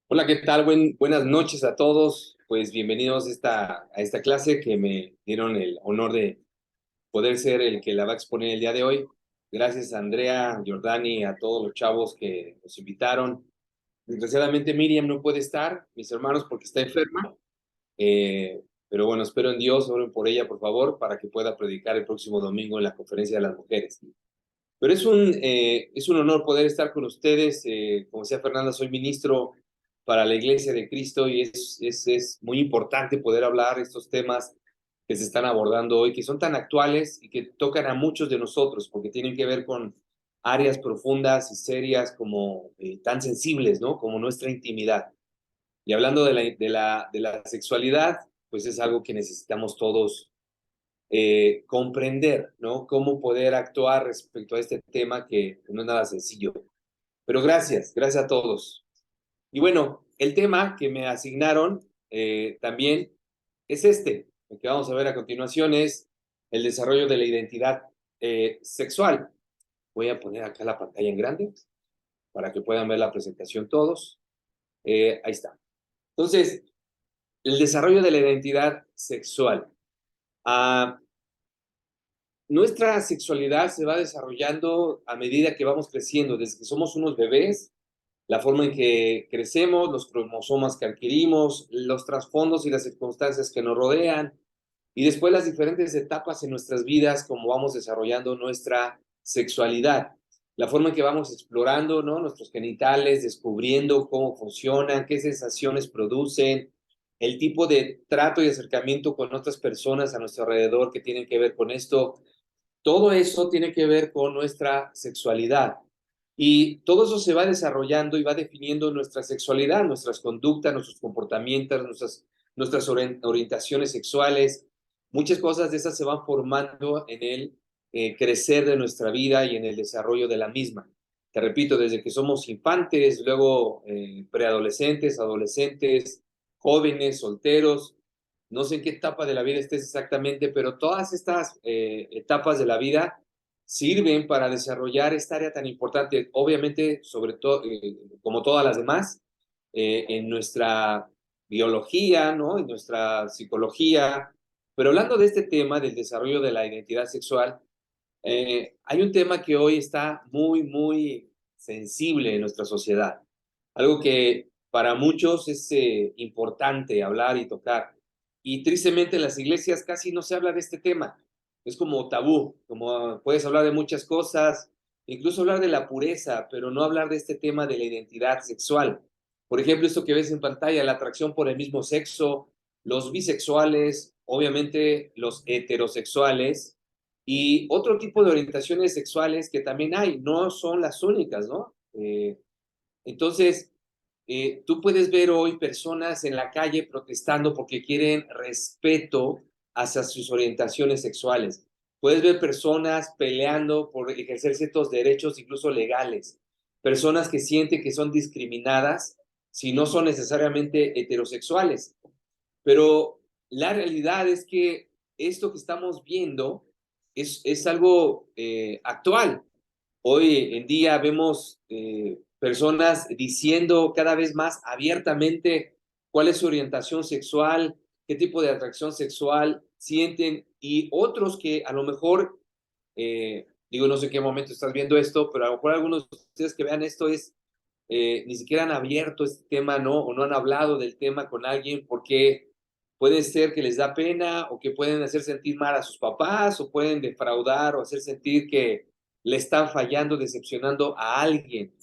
Hola, ¿qué tal? Buenas noches a todos. Pues bienvenidos a esta clase que me dieron el honor de poder ser el que la va a exponer el día de hoy. Gracias a Andrea, Jordani, a todos los chavos que nos invitaron. Desgraciadamente Miriam no puede estar, mis hermanos, porque está enferma. Pero bueno, espero en Dios, oren por ella, por favor, para que pueda predicar el próximo domingo en la conferencia de las mujeres. Pero es un honor poder estar con ustedes. Como decía Fernanda, soy ministro para la Iglesia de Cristo y es muy importante poder hablar estos temas que se están abordando hoy, que son tan actuales y que tocan a muchos de nosotros, porque tienen que ver con áreas profundas y serias como tan sensibles, ¿no? Como nuestra intimidad. Y hablando de la sexualidad, pues es algo que necesitamos todos comprender, ¿no? Cómo poder actuar respecto a este tema que no es nada sencillo. Pero gracias a todos. Y bueno, el tema que me asignaron también es el que vamos a ver a continuación es el desarrollo de la identidad sexual. Voy a poner acá la pantalla en grande para que puedan ver la presentación todos. Ahí está. Entonces, el desarrollo de la identidad sexual. Ah, Nuestra sexualidad se va desarrollando a medida que vamos creciendo, desde que somos unos bebés, la forma en que crecemos, los cromosomas que adquirimos, los trasfondos y las circunstancias que nos rodean, y después las diferentes etapas en nuestras vidas, como vamos desarrollando nuestra sexualidad, la forma en que vamos explorando, ¿no? Nuestros genitales, descubriendo cómo funcionan, qué sensaciones producen, el tipo de trato y acercamiento con otras personas a nuestro alrededor que tienen que ver con esto. Todo eso tiene que ver con nuestra sexualidad. Y todo eso se va desarrollando y va definiendo nuestra sexualidad, nuestras conductas, nuestros comportamientos, nuestras orientaciones sexuales. Muchas cosas de esas se van formando en el crecer de nuestra vida y en el desarrollo de la misma. Te repito, desde que somos infantes, luego preadolescentes, adolescentes, jóvenes, solteros, no sé en qué etapa de la vida estés exactamente, pero todas estas etapas de la vida sirven para desarrollar esta área tan importante, obviamente, sobre todo, como todas las demás, en nuestra biología, ¿no? En nuestra psicología. Pero hablando de este tema, del desarrollo de la identidad sexual, hay un tema que hoy está muy sensible en nuestra sociedad. Algo que para muchos es importante hablar y tocar. Y tristemente en las iglesias casi no se habla de este tema. Es como tabú, como puedes hablar de muchas cosas, incluso hablar de la pureza, pero no hablar de este tema de la identidad sexual. Por ejemplo, esto que ves en pantalla, la atracción por el mismo sexo, los bisexuales, obviamente los heterosexuales y otro tipo de orientaciones sexuales que también hay, no son las únicas, ¿no? Entonces, tú puedes ver hoy personas en la calle protestando porque quieren respeto hacia sus orientaciones sexuales. Puedes ver personas peleando por ejercer ciertos derechos, incluso legales. Personas que sienten que son discriminadas si no son necesariamente heterosexuales. Pero la realidad es que esto que estamos viendo es algo actual. Hoy en día vemos personas diciendo cada vez más abiertamente cuál es su orientación sexual, qué tipo de atracción sexual sienten, y otros que a lo mejor, digo, no sé en qué momento estás viendo esto, pero a lo mejor algunos de ustedes que vean esto ni siquiera han abierto este tema, ¿no? O no han hablado del tema con alguien porque puede ser que les da pena o que pueden hacer sentir mal a sus papás o pueden defraudar o hacer sentir que le están fallando, decepcionando a alguien.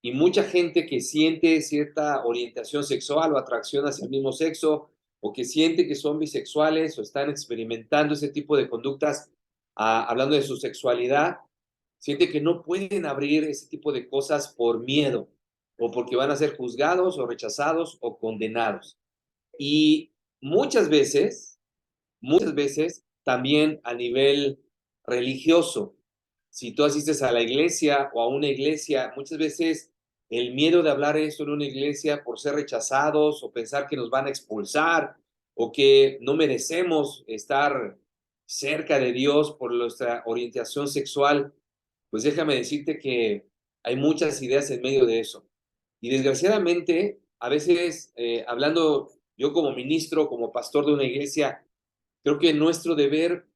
Y mucha gente que siente cierta orientación sexual o atracción hacia el mismo sexo o que siente que son bisexuales o están experimentando ese tipo de conductas, hablando de su sexualidad, siente que no pueden abrir ese tipo de cosas por miedo o porque van a ser juzgados o rechazados o condenados. Y muchas veces también a nivel religioso, si tú asistes a la iglesia o a una iglesia, muchas veces el miedo de hablar esto en una iglesia por ser rechazados o pensar que nos van a expulsar o que no merecemos estar cerca de Dios por nuestra orientación sexual, pues déjame decirte que hay muchas ideas en medio de eso. Y desgraciadamente a veces, hablando yo como ministro, como pastor de una iglesia, creo que nuestro deber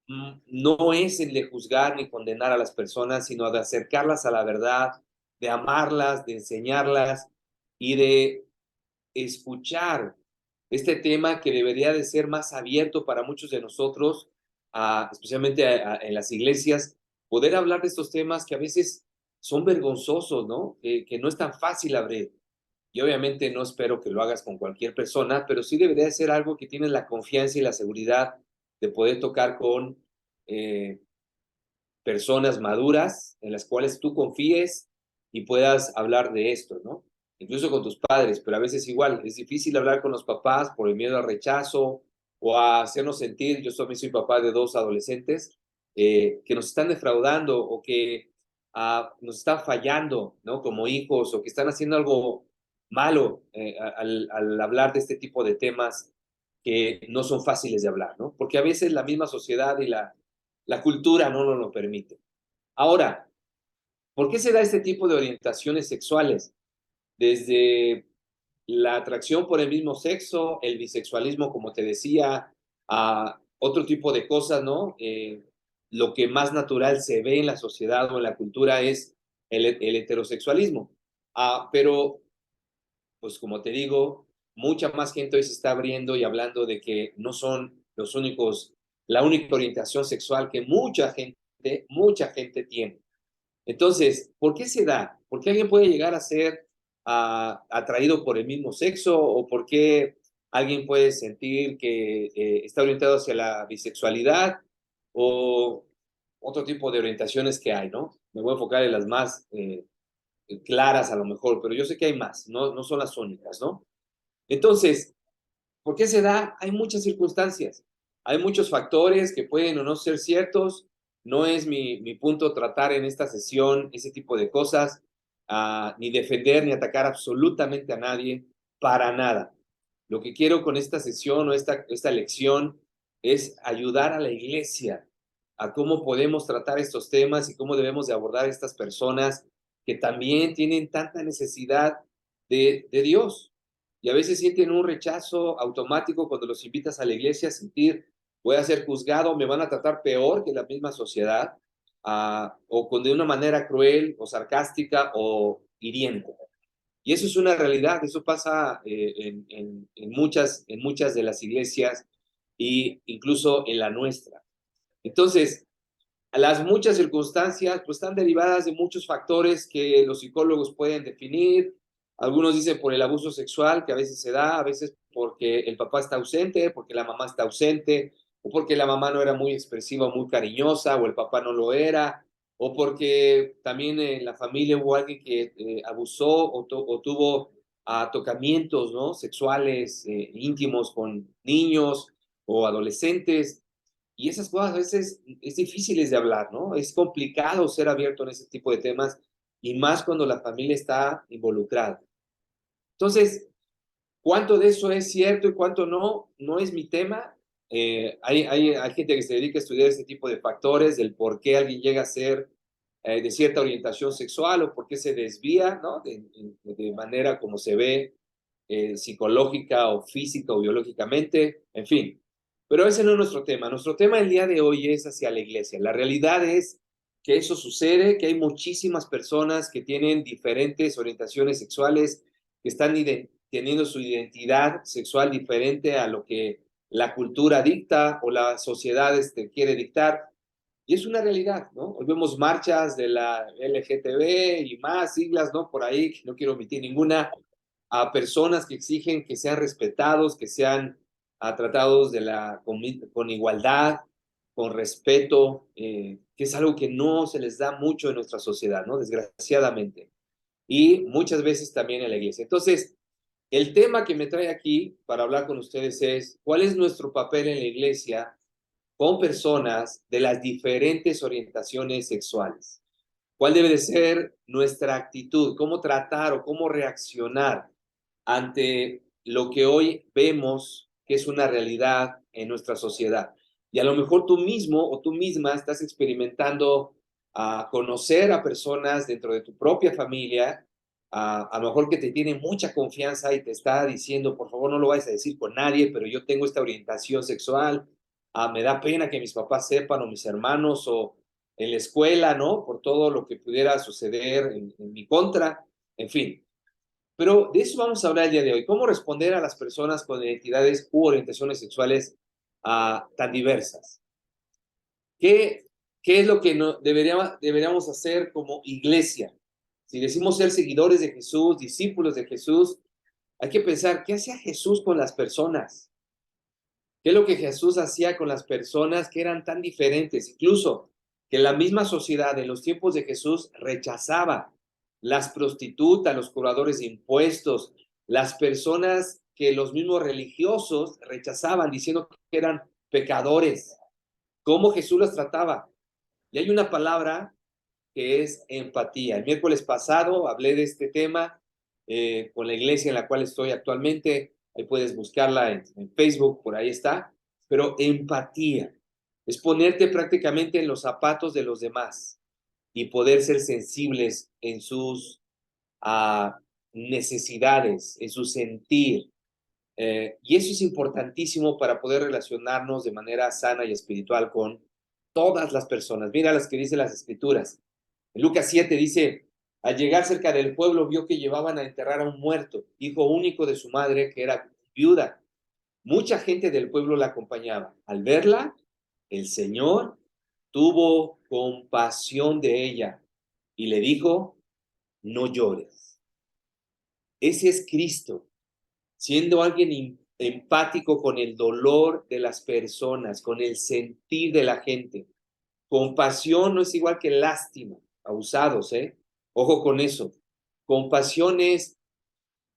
no es el de juzgar ni condenar a las personas, sino de acercarlas a la verdad, de amarlas, de enseñarlas y de escuchar este tema que debería de ser más abierto para muchos de nosotros, especialmente en las iglesias, poder hablar de estos temas que a veces son vergonzosos, ¿no? Que no es tan fácil abrir. Y obviamente no espero que lo hagas con cualquier persona, pero sí debería de ser algo que tienes la confianza y la seguridad de poder tocar con eh, personas maduras en las cuales tú confíes y puedas hablar de esto, ¿no? Incluso con tus padres, pero a veces igual es difícil hablar con los papás por el miedo al rechazo o a hacernos sentir, yo también soy papá de dos adolescentes, que nos están defraudando o que nos están fallando, ¿no? Como hijos o que están haciendo algo malo al hablar de este tipo de temas que no son fáciles de hablar, ¿no? Porque a veces la misma sociedad y la cultura no nos lo permite. Ahora, ¿por qué se da este tipo de orientaciones sexuales? Desde la atracción por el mismo sexo, el bisexualismo, como te decía, a otro tipo de cosas, ¿no? Lo que más natural se ve en la sociedad o en la cultura es el heterosexualismo. Pero pues como te digo, mucha más gente hoy se está abriendo y hablando de que no son los únicos, la única orientación sexual que mucha gente tiene. Entonces, ¿por qué se da? ¿Por qué alguien puede llegar a ser atraído por el mismo sexo? ¿O por qué alguien puede sentir que está orientado hacia la bisexualidad? ¿O otro tipo de orientaciones que hay, ¿no? Me voy a enfocar en las más claras a lo mejor, pero yo sé que hay más, no son las únicas, ¿no? Entonces, ¿por qué se da? Hay muchas circunstancias, hay muchos factores que pueden o no ser ciertos. No es mi punto tratar en esta sesión ese tipo de cosas, ni defender ni atacar absolutamente a nadie, para nada. Lo que quiero con esta sesión o esta lección es ayudar a la iglesia a cómo podemos tratar estos temas y cómo debemos de abordar a estas personas que también tienen tanta necesidad de Dios. Y a veces sienten un rechazo automático cuando los invitas a la iglesia a sentir, voy a ser juzgado, me van a tratar peor que la misma sociedad, o con de una manera cruel o sarcástica o hiriente. Y eso es una realidad, eso pasa en muchas de las iglesias e incluso en la nuestra. Entonces, las muchas circunstancias pues están derivadas de muchos factores que los psicólogos pueden definir. Algunos dicen por el abuso sexual que a veces se da, a veces porque el papá está ausente, porque la mamá está ausente, o porque la mamá no era muy expresiva, muy cariñosa, o el papá no lo era, o porque también en la familia hubo alguien que abusó o tuvo tocamientos, ¿no? Sexuales íntimos con niños o adolescentes. Y esas cosas a veces es difíciles de hablar, ¿no? Es complicado ser abierto en ese tipo de temas y más cuando la familia está involucrada. Entonces, ¿cuánto de eso es cierto y cuánto no? No es mi tema. Hay gente que se dedica a estudiar este tipo de factores, del por qué alguien llega a ser de cierta orientación sexual o por qué se desvía, ¿no? De manera como se ve psicológica o física o biológicamente, en fin. Pero ese no es nuestro tema. Nuestro tema el día de hoy es hacia la iglesia. La realidad es que eso sucede, que hay muchísimas personas que tienen diferentes orientaciones sexuales, que están teniendo su identidad sexual diferente a lo que la cultura dicta o la sociedad quiere dictar. Y es una realidad, ¿no? Hoy vemos marchas de la LGTB y más siglas, ¿no? Por ahí, que no quiero omitir ninguna, a personas que exigen que sean respetados, que sean tratados con igualdad, con respeto, que es algo que no se les da mucho en nuestra sociedad, ¿no? Desgraciadamente. Y muchas veces también en la iglesia. Entonces, el tema que me trae aquí para hablar con ustedes es, ¿cuál es nuestro papel en la iglesia con personas de las diferentes orientaciones sexuales? ¿Cuál debe de ser nuestra actitud? ¿Cómo tratar o cómo reaccionar ante lo que hoy vemos que es una realidad en nuestra sociedad? Y a lo mejor tú mismo o tú misma estás experimentando a conocer a personas dentro de tu propia familia a lo mejor que te tiene mucha confianza y te está diciendo, por favor, no lo vayas a decir con nadie, pero yo tengo esta orientación sexual, me da pena que mis papás sepan o mis hermanos o en la escuela, ¿no? Por todo lo que pudiera suceder en mi contra, en fin. Pero de eso vamos a hablar el día de hoy. ¿Cómo responder a las personas con identidades u orientaciones sexuales tan diversas? ¿Qué, qué es lo que no, deberíamos hacer como iglesia? Si decimos ser seguidores de Jesús, discípulos de Jesús, hay que pensar, ¿qué hacía Jesús con las personas? ¿Qué es lo que Jesús hacía con las personas que eran tan diferentes? Incluso que la misma sociedad en los tiempos de Jesús rechazaba las prostitutas, los cobradores de impuestos, las personas que los mismos religiosos rechazaban diciendo que eran pecadores. ¿Cómo Jesús los trataba? Y hay una palabra que es empatía. El miércoles pasado hablé de este tema con la iglesia en la cual estoy actualmente. Ahí puedes buscarla en Facebook, por ahí está. Pero empatía es ponerte prácticamente en los zapatos de los demás y poder ser sensibles en sus necesidades, en su sentir. Y eso es importantísimo para poder relacionarnos de manera sana y espiritual con todas las personas. Mira las que dicen las escrituras. En Lucas 7 dice, al llegar cerca del pueblo vio que llevaban a enterrar a un muerto, hijo único de su madre, que era viuda. Mucha gente del pueblo la acompañaba. Al verla, el Señor tuvo compasión de ella y le dijo, no llores. Ese es Cristo, siendo alguien empático con el dolor de las personas, con el sentir de la gente. Compasión no es igual que lástima, abusados, ¿eh? Ojo con eso. Compasión es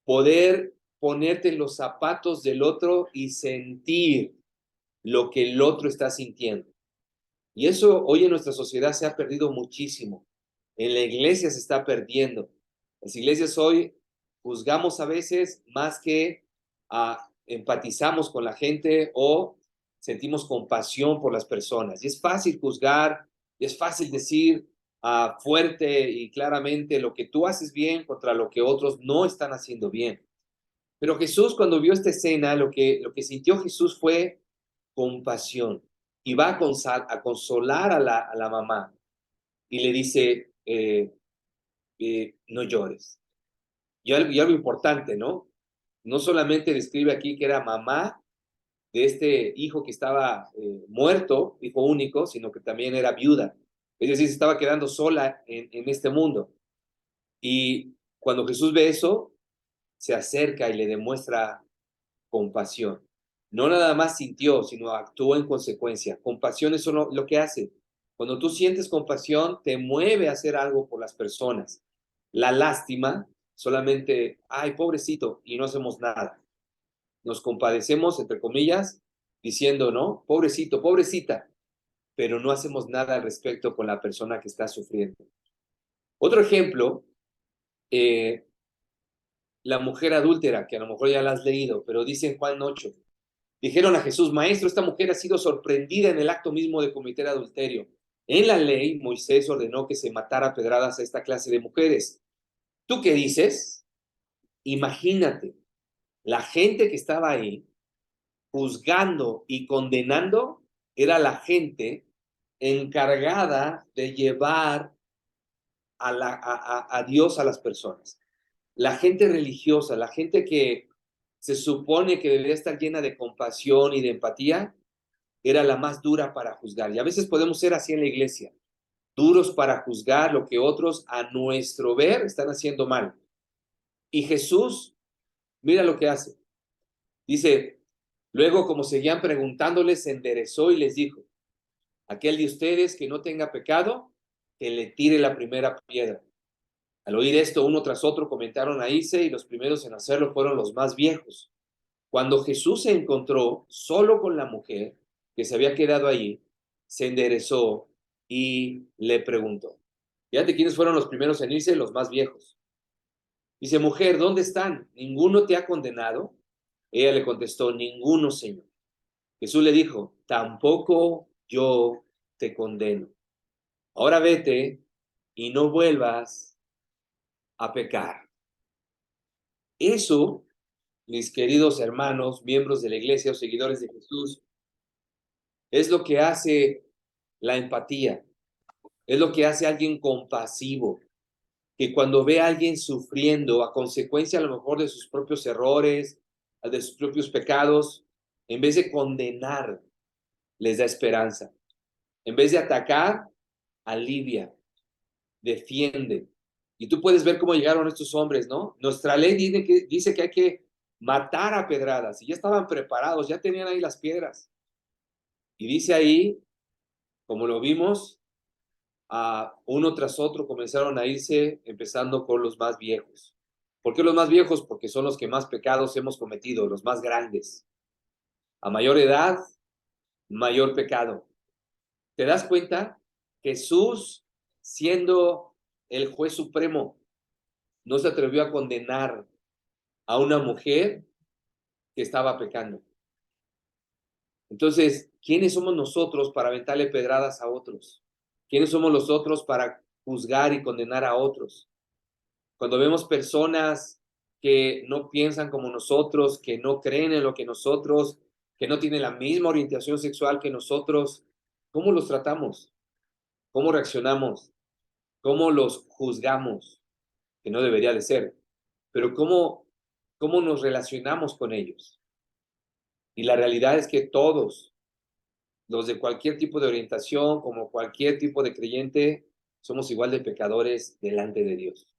poder ponerte en los zapatos del otro y sentir lo que el otro está sintiendo. Y eso hoy en nuestra sociedad se ha perdido muchísimo. En la iglesia se está perdiendo. Las iglesias hoy juzgamos a veces más que empatizamos con la gente o sentimos compasión por las personas. Y es fácil juzgar, y es fácil decir fuerte y claramente lo que tú haces bien contra lo que otros no están haciendo bien. Pero Jesús, cuando vio esta escena, lo que sintió Jesús fue compasión y va a consolar a la mamá y le dice, no llores. Y algo importante, ¿no? No solamente describe aquí que era mamá de este hijo que estaba muerto, hijo único, sino que también era viuda. Es decir, se estaba quedando sola en este mundo. Y cuando Jesús ve eso, se acerca y le demuestra compasión. No nada más sintió, sino actuó en consecuencia. Compasión es lo que hace. Cuando tú sientes compasión, te mueve a hacer algo por las personas. La lástima, solamente, ay, pobrecito, y no hacemos nada. Nos compadecemos, entre comillas, diciendo, ¿no? Pobrecito, pobrecita, pero no hacemos nada al respecto con la persona que está sufriendo. Otro ejemplo, la mujer adúltera, que a lo mejor ya la has leído, pero dice en Juan 8, dijeron a Jesús, maestro, esta mujer ha sido sorprendida en el acto mismo de cometer adulterio. En la ley, Moisés ordenó que se matara a pedradas a esta clase de mujeres. ¿Tú qué dices? Imagínate, la gente que estaba ahí juzgando y condenando era la gente encargada de llevar a Dios a las personas. La gente religiosa, la gente que se supone que debería estar llena de compasión y de empatía, era la más dura para juzgar. Y a veces podemos ser así en la iglesia, duros para juzgar lo que otros a nuestro ver están haciendo mal. Y Jesús, mira lo que hace. Dice, luego como seguían preguntándoles, se enderezó y les dijo, aquel de ustedes que no tenga pecado, que le tire la primera piedra. Al oír esto, uno tras otro comentaron a irse y los primeros en hacerlo fueron los más viejos. Cuando Jesús se encontró solo con la mujer que se había quedado allí, se enderezó y le preguntó. Fíjate quiénes fueron los primeros en irse, los más viejos. Dice, mujer, ¿dónde están? ¿Ninguno te ha condenado? Ella le contestó, ninguno, Señor. Jesús le dijo, tampoco yo te condeno. Ahora vete y no vuelvas a pecar. Eso, mis queridos hermanos, miembros de la iglesia o seguidores de Jesús, es lo que hace la empatía, es lo que hace a alguien compasivo, que cuando ve a alguien sufriendo a consecuencia a lo mejor de sus propios errores, de sus propios pecados, en vez de condenar, les da esperanza. En vez de atacar, alivia, defiende. Y tú puedes ver cómo llegaron estos hombres, ¿no? Nuestra ley dice que hay que matar a pedradas, y ya estaban preparados, ya tenían ahí las piedras. Y dice ahí, como lo vimos, uno tras otro comenzaron a irse, empezando con los más viejos. ¿Por qué los más viejos? Porque son los que más pecados hemos cometido, los más grandes. A mayor edad, mayor pecado. ¿Te das cuenta? Jesús, siendo el juez supremo, no se atrevió a condenar a una mujer que estaba pecando. Entonces, ¿quiénes somos nosotros para aventarle pedradas a otros? ¿Quiénes somos nosotros para juzgar y condenar a otros? Cuando vemos personas que no piensan como nosotros, que no creen en lo que nosotros, que no tienen la misma orientación sexual que nosotros, ¿cómo los tratamos? ¿Cómo reaccionamos? ¿Cómo los juzgamos? Que no debería de ser. Pero ¿cómo nos relacionamos con ellos? Y la realidad es que todos, los de cualquier tipo de orientación, como cualquier tipo de creyente, somos igual de pecadores delante de Dios.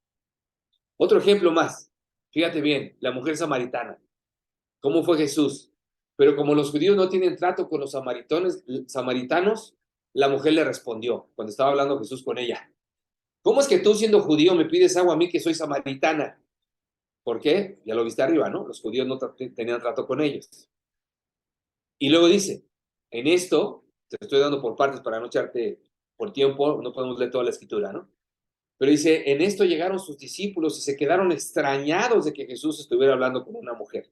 Otro ejemplo más. Fíjate bien, la mujer samaritana. ¿Cómo fue Jesús? Pero como los judíos no tienen trato con los samaritanos, la mujer le respondió cuando estaba hablando Jesús con ella. ¿Cómo es que tú, siendo judío, me pides agua a mí que soy samaritana? ¿Por qué? Ya lo viste arriba, ¿no? Los judíos no tenían trato con ellos. Y luego dice, en esto, te estoy dando por partes para no echarte por tiempo, no podemos leer toda la escritura, ¿no? Pero dice, en esto llegaron sus discípulos y se quedaron extrañados de que Jesús estuviera hablando con una mujer.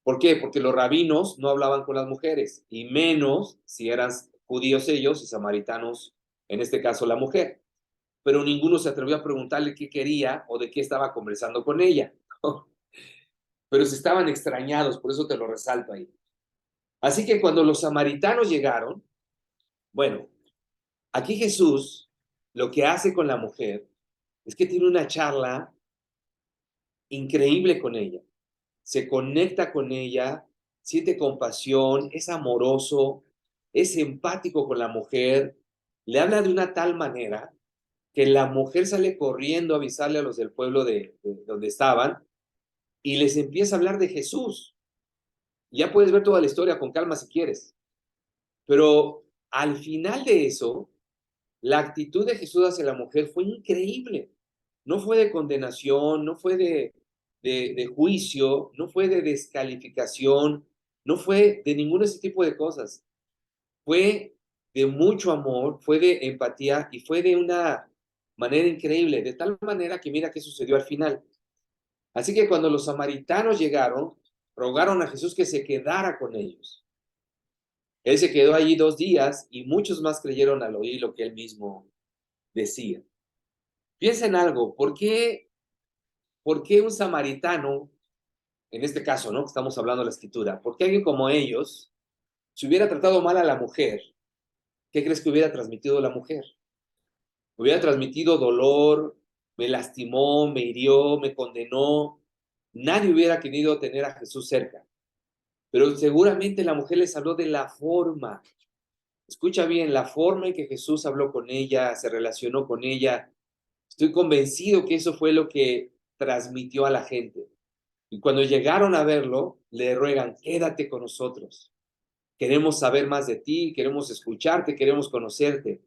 ¿Por qué? Porque los rabinos no hablaban con las mujeres, y menos si eran judíos ellos y samaritanos, en este caso la mujer. Pero ninguno se atrevió a preguntarle qué quería o de qué estaba conversando con ella. Pero se estaban extrañados, por eso te lo resalto ahí. Así que cuando los samaritanos llegaron, bueno, aquí Jesús lo que hace con la mujer es que tiene una charla increíble con ella. Se conecta con ella, siente compasión, es amoroso, es empático con la mujer, le habla de una tal manera que la mujer sale corriendo a avisarle a los del pueblo de donde estaban y les empieza a hablar de Jesús. Ya puedes ver toda la historia con calma si quieres, pero al final de eso, la actitud de Jesús hacia la mujer fue increíble. No fue de condenación, no fue de juicio, no fue de descalificación, no fue de ningún ese tipo de cosas. Fue de mucho amor, fue de empatía y fue de una manera increíble, de tal manera que mira qué sucedió al final. Así que cuando los samaritanos llegaron, rogaron a Jesús que se quedara con ellos. Él se quedó allí 2 días y muchos más creyeron al oír lo que él mismo decía. Piensa en algo, ¿por qué un samaritano, en este caso, ¿no? Que estamos hablando de la escritura, por qué alguien como ellos, si hubiera tratado mal a la mujer, ¿qué crees que hubiera transmitido la mujer? Hubiera transmitido dolor, me lastimó, me hirió, me condenó. Nadie hubiera querido tener a Jesús cerca. Pero seguramente la mujer les habló de la forma. Escucha bien, la forma en que Jesús habló con ella, se relacionó con ella. Estoy convencido que eso fue lo que transmitió a la gente. Y cuando llegaron a verlo, le ruegan, quédate con nosotros. Queremos saber más de ti, queremos escucharte, queremos conocerte.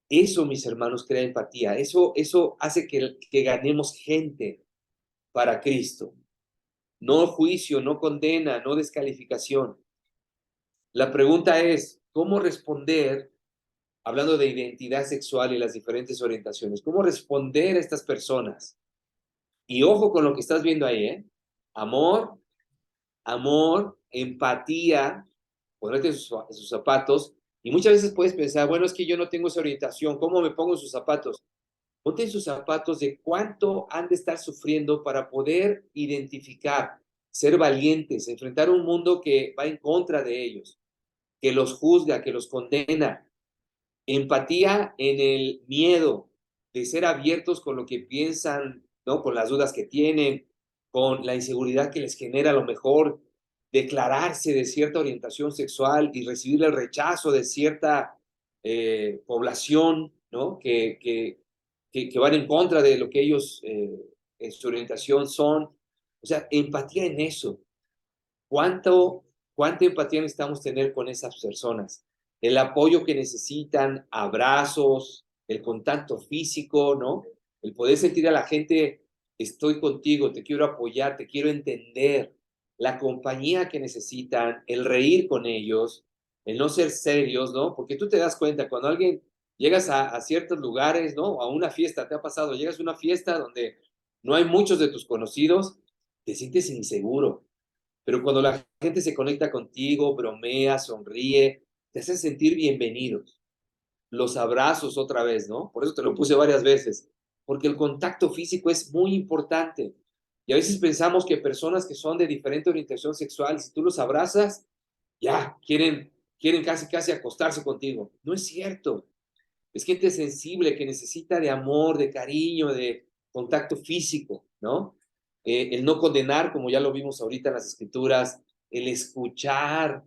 Eso, mis hermanos, crea empatía. Eso hace que ganemos gente para Cristo. No juicio, no condena, no descalificación. La pregunta es, ¿cómo responder, hablando de identidad sexual y las diferentes orientaciones, cómo responder a estas personas? Y ojo con lo que estás viendo ahí, ¿eh? Amor, empatía, ponerte en sus zapatos. Y muchas veces puedes pensar, bueno, es que yo no tengo esa orientación, ¿cómo me pongo en sus zapatos? Ponte en sus zapatos de cuánto han de estar sufriendo para poder identificar, ser valientes, enfrentar un mundo que va en contra de ellos, que los juzga, que los condena. Empatía en el miedo de ser abiertos con lo que piensan, ¿no? Con las dudas que tienen, con la inseguridad que les genera a lo mejor declararse de cierta orientación sexual y recibir el rechazo de cierta población, ¿no? Que van en contra de lo que ellos en su orientación son. O sea, empatía en eso. ¿Cuánto, cuánta empatía necesitamos tener con esas personas? El apoyo que necesitan, abrazos, el contacto físico, ¿no? El poder sentir a la gente, estoy contigo, te quiero apoyar, te quiero entender. La compañía que necesitan, el reír con ellos, el no ser serios, ¿no? Porque tú te das cuenta, cuando alguien llegas a ciertos lugares, ¿no? A una fiesta, te ha pasado, llegas a una fiesta donde no hay muchos de tus conocidos, te sientes inseguro, pero cuando la gente se conecta contigo, bromea, sonríe, te hace sentir bienvenidos. Los abrazos otra vez, ¿no? Por eso te lo puse varias veces, porque el contacto físico es muy importante. Y a veces pensamos que personas que son de diferente orientación sexual, si tú los abrazas, ya quieren casi acostarse contigo. No es cierto. Es gente sensible que necesita de amor, de cariño, de contacto físico, ¿no? El no condenar, como ya lo vimos ahorita en las escrituras, el escuchar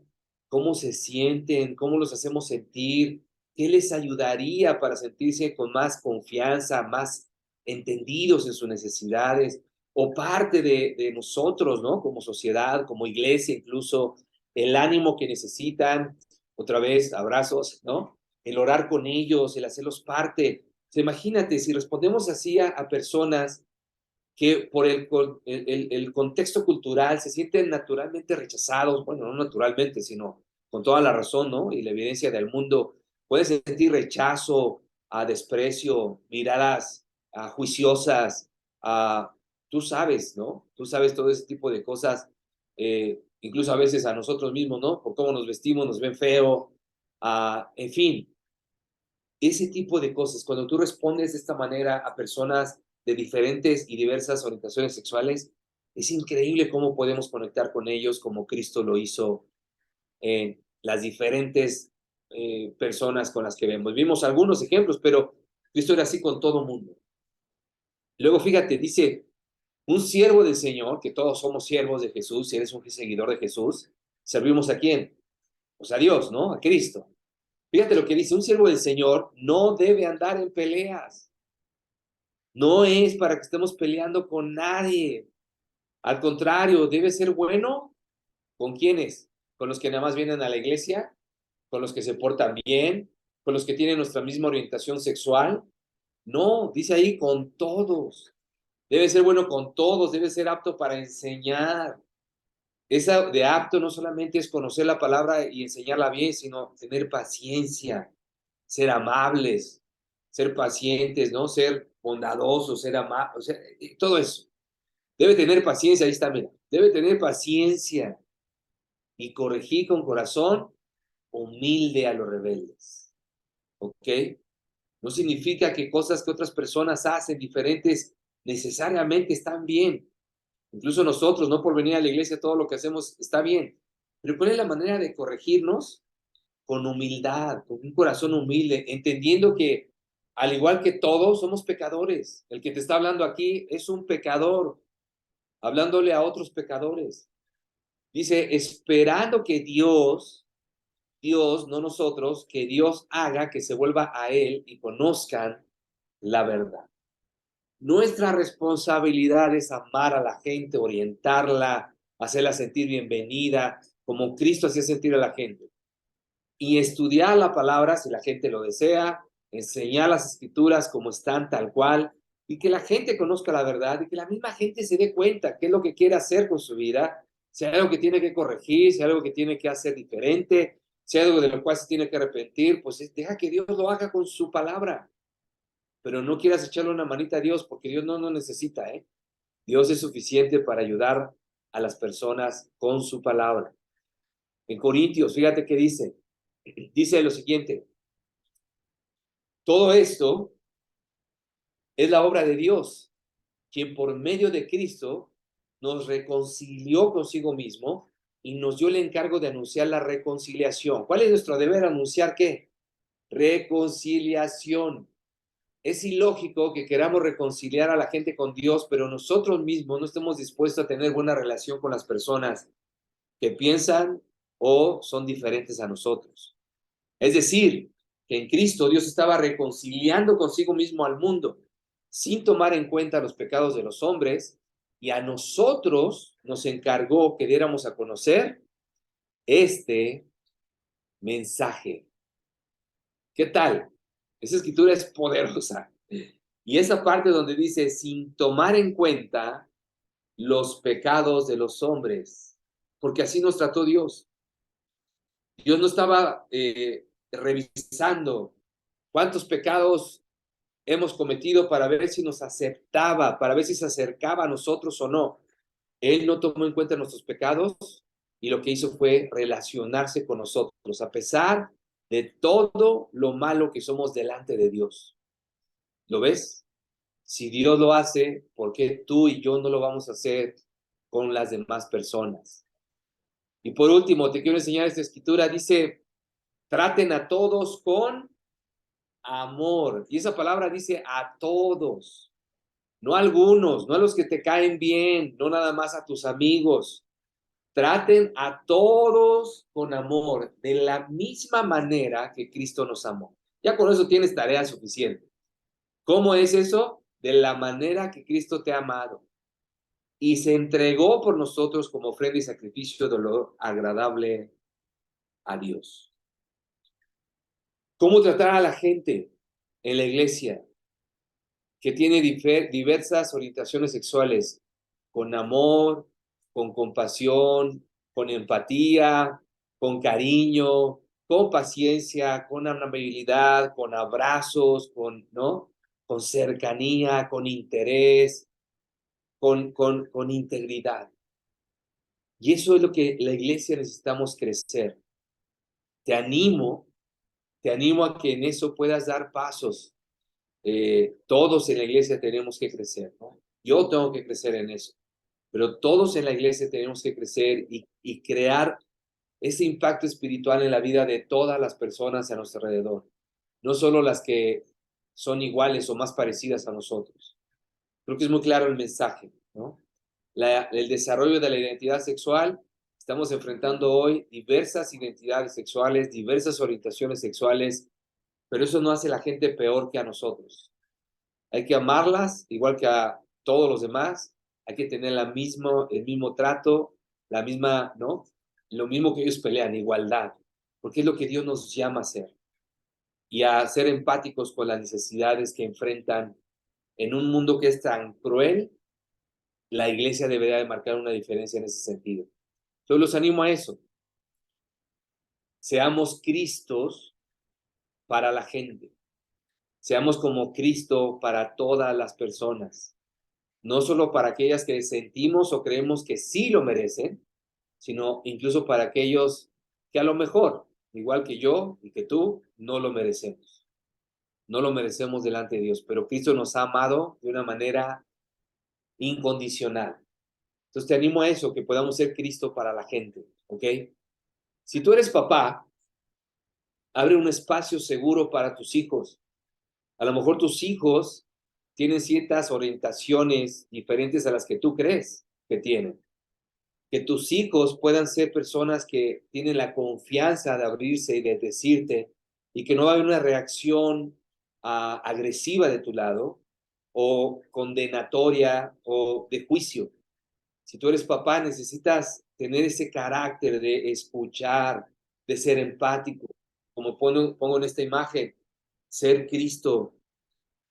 cómo se sienten, cómo los hacemos sentir, qué les ayudaría para sentirse con más confianza, más entendidos en sus necesidades, o parte de nosotros, ¿no? Como sociedad, como iglesia, incluso el ánimo que necesitan, otra vez, abrazos, ¿no? El orar con ellos, el hacerlos parte. O sea, imagínate, si respondemos así a personas que por el contexto cultural se sienten naturalmente rechazados, bueno, no naturalmente, sino con toda la razón, ¿no? Y la evidencia del mundo, puedes sentir rechazo, a desprecio, miradas juiciosas, tú sabes, ¿no? Tú sabes todo ese tipo de cosas, incluso a veces a nosotros mismos, ¿no? Por cómo nos vestimos, nos ven feo, en fin, ese tipo de cosas, cuando tú respondes de esta manera a personas de diferentes y diversas orientaciones sexuales, es increíble cómo podemos conectar con ellos como Cristo lo hizo en las diferentes personas con las que vemos. Vimos algunos ejemplos, pero Cristo era así con todo mundo. Luego, fíjate, dice, un siervo del Señor, que todos somos siervos de Jesús, si eres un seguidor de Jesús, ¿servimos a quién? Pues a Dios, ¿no? A Cristo. Fíjate lo que dice, un siervo del Señor no debe andar en peleas. No es para que estemos peleando con nadie. Al contrario, debe ser bueno. ¿Con quiénes? ¿Con los que nada más vienen a la iglesia? ¿Con los que se portan bien? ¿Con los que tienen nuestra misma orientación sexual? No, dice ahí con todos. Debe ser bueno con todos, debe ser apto para enseñar. Esa de apto no solamente es conocer la palabra y enseñarla bien, sino tener paciencia, ser amables, ser pacientes, ¿no? Ser bondadosos, ser amables, o sea, todo eso. Debe tener paciencia, ahí está, mira. Debe tener paciencia y corregir con corazón humilde a los rebeldes, ¿ok? No significa que cosas que otras personas hacen diferentes necesariamente están bien. Incluso nosotros, no por venir a la iglesia, todo lo que hacemos está bien. Pero ¿cuál es la manera de corregirnos? Con humildad, con un corazón humilde, entendiendo que al igual que todos somos pecadores. El que te está hablando aquí es un pecador, hablándole a otros pecadores. Dice, esperando que Dios, no nosotros, que Dios haga que se vuelva a Él y conozcan la verdad. Nuestra responsabilidad es amar a la gente, orientarla, hacerla sentir bienvenida, como Cristo hacía sentir a la gente. Y estudiar la palabra si la gente lo desea, enseñar las escrituras como están tal cual, y que la gente conozca la verdad y que la misma gente se dé cuenta qué es lo que quiere hacer con su vida, si hay algo que tiene que corregir, si hay algo que tiene que hacer diferente, si hay algo de lo cual se tiene que arrepentir, pues deja que Dios lo haga con su palabra. Pero no quieras echarle una manita a Dios porque Dios no necesita, ¿eh? Dios es suficiente para ayudar a las personas con su palabra. En Corintios, fíjate qué dice. Dice lo siguiente, todo esto Es la obra de Dios, quien por medio de Cristo nos reconcilió consigo mismo y nos dio el encargo de anunciar la reconciliación. ¿Cuál es nuestro deber? ¿Anunciar qué? Reconciliación. Es ilógico que queramos reconciliar a la gente con Dios, pero nosotros mismos no estemos dispuestos a tener buena relación con las personas que piensan o son diferentes a nosotros. Es decir, que en Cristo Dios estaba reconciliando consigo mismo al mundo, sin tomar en cuenta los pecados de los hombres, y a nosotros nos encargó que diéramos a conocer este mensaje. ¿Qué tal? Esa escritura es poderosa. Y esa parte donde dice, sin tomar en cuenta los pecados de los hombres, porque así nos trató Dios. Dios no estaba revisando cuántos pecados hemos cometido para ver si nos aceptaba, para ver si se acercaba a nosotros o no. Él no tomó en cuenta nuestros pecados y lo que hizo fue relacionarse con nosotros, a pesar de todo lo malo que somos delante de Dios. ¿Lo ves? Si Dios lo hace, ¿por qué tú y yo no lo vamos a hacer con las demás personas? Y por último, te quiero enseñar esta escritura. Dice, traten a todos con amor. Y esa palabra dice a todos, no a algunos, no a los que te caen bien, no nada más a tus amigos. Traten a todos con amor, de la misma manera que Cristo nos amó. Ya con eso tienes tarea suficiente. ¿Cómo es eso? De la manera que Cristo te ha amado y se entregó por nosotros como ofrenda y sacrificio de olor agradable a Dios. ¿Cómo tratar a la gente en la iglesia que tiene diversas orientaciones sexuales? Con amor, con compasión, con empatía, con cariño, con paciencia, con amabilidad, con abrazos, ¿no? Con cercanía, con interés, con integridad. Y eso es lo que la iglesia necesitamos crecer. Te animo, te animo a que en eso puedas dar pasos. Todos en la iglesia tenemos que crecer, ¿no? Yo tengo que crecer en eso, pero todos en la iglesia tenemos que crecer y crear ese impacto espiritual en la vida de todas las personas a nuestro alrededor, no solo las que son iguales o más parecidas a nosotros. Creo que es muy claro el mensaje, ¿no? El desarrollo de la identidad sexual, estamos enfrentando hoy diversas identidades sexuales, diversas orientaciones sexuales, pero eso no hace a la gente peor que a nosotros. Hay que amarlas igual que a todos los demás, hay que tener el mismo trato, la misma, ¿no? Lo mismo que ellos pelean, igualdad, porque es lo que Dios nos llama a hacer y a ser empáticos con las necesidades que enfrentan en un mundo que es tan cruel. La iglesia debería de marcar una diferencia en ese sentido. Yo los animo a eso. Seamos Cristos para la gente. Seamos como Cristo para todas las personas. No solo para aquellas que sentimos o creemos que sí lo merecen, sino incluso para aquellos que a lo mejor, igual que yo y que tú, no lo merecemos. No lo merecemos delante de Dios, pero Cristo nos ha amado de una manera incondicional. Entonces te animo a eso, que podamos ser Cristo para la gente, ¿ok? Si tú eres papá, abre un espacio seguro para tus hijos. A lo mejor tus hijos tienen ciertas orientaciones diferentes a las que tú crees que tienen. Que tus hijos puedan ser personas que tienen la confianza de abrirse y de decirte y que no va a haber una reacción agresiva de tu lado o condenatoria o de juicio. Si tú eres papá, necesitas tener ese carácter de escuchar, de ser empático, como pongo en esta imagen, ser Cristo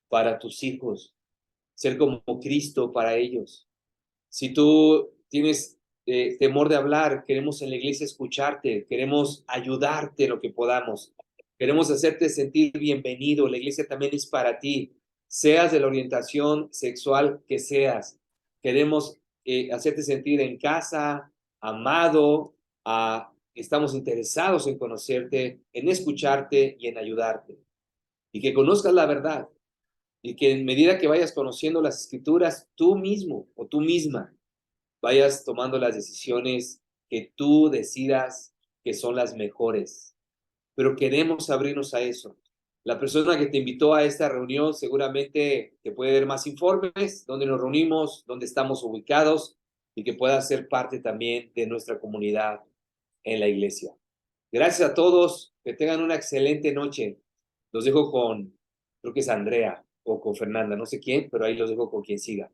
para tus hijos, ser como Cristo para ellos. Si tú tienes temor de hablar, queremos en la iglesia escucharte, queremos ayudarte en lo que podamos, queremos hacerte sentir bienvenido, la iglesia también es para ti, seas de la orientación sexual que seas, queremos hacerte sentir en casa, amado, estamos interesados en conocerte, en escucharte y en ayudarte, y que conozcas la verdad, y que en medida que vayas conociendo las Escrituras, tú mismo o tú misma vayas tomando las decisiones que tú decidas que son las mejores. Pero queremos abrirnos a eso. La persona que te invitó a esta reunión seguramente te puede dar más informes, dónde nos reunimos, dónde estamos ubicados y que pueda ser parte también de nuestra comunidad en la iglesia. Gracias a todos, que tengan una excelente noche. Los dejo con, creo que es Andrea o con Fernanda, no sé quién, pero ahí los dejo con quien siga.